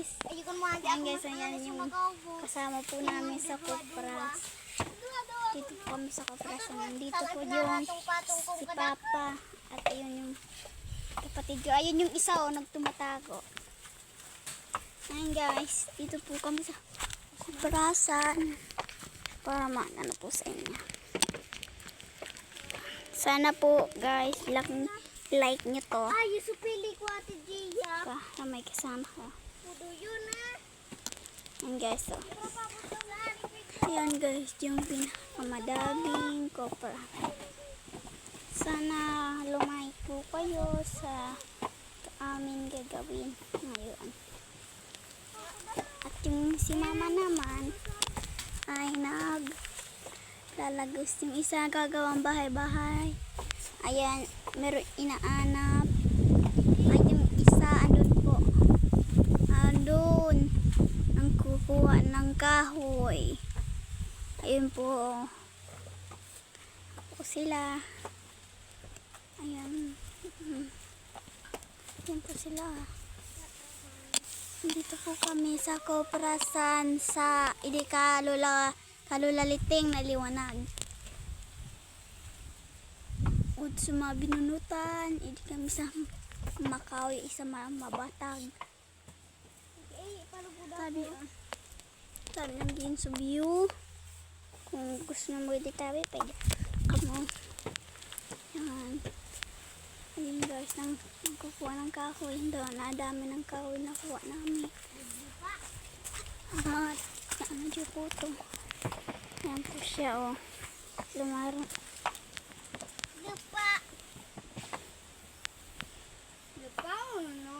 guys. Ayan guys, ayan yung kasama po namin sa Kupras. Dito po kami sa Kupras. Nandito po yung si Papa. At ayun yung kapatid ko. Ayun yung isa nagtumatago. Ayan guys, dito po kami sa Kuprasan. Para ano po sa inyo. Sana po guys, like nyo to. Ay, supili ko Ate Gia. Na may kasama ko. Pudo yun na. Ayan guys, ayan guys, yung pinakamadaming kopra. Sana lumay po kayo sa aming gagawin ngayon. At yung si mama naman ay naglalagos yung isa gagawang bahay-bahay. Ayan, meron inaanap. Ay, yung isa andun po. Andun ang kukuha ng kahoy. Ayun po. Po sila. Ayan. Ayan po sila. Dito po kami sa Kuprasan sa Kalulaliting na liwanag. Ud sa mga binunutan, hindi kami sa Makawi, isa mabatag. Sabi lang din sa view. Kung gusto mo dito tabi, pwede kamo. Yan. Ayun guys, nang kukuha ng kahoy doon. Nadami ng kahoy na kuha namin. At ano dyan po ito. Yan po siya Lumaro. Lupa. Lupa no?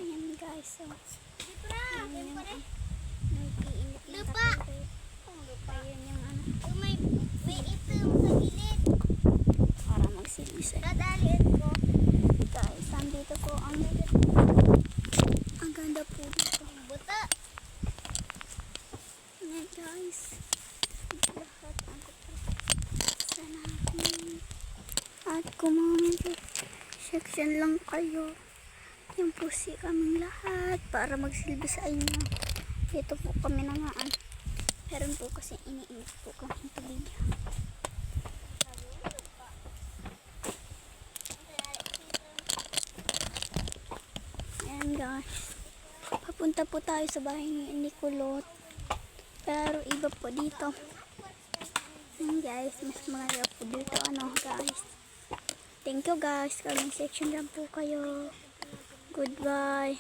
Ayan guys Lupa. Lupa. Lupa yun yung ano. May itim sa gilid. Para magsilisay. Dadalhin ko. Guys, andito po ang ganda po dito. Buta. Ayan guys. Lahat ang sa natin. At comment section lang kayo. Yan po si kaming lahat para magsilbi sa inyo. Dito po kami nangaan. Meron po kasi iniinit po kami tubig. Ayan guys. Papunta po tayo sa bahay ni Kulot. Pero iba po dito. Ayan guys. Mas mga po dito. Guys. Thank you guys. Comment section lang po kayo. Goodbye.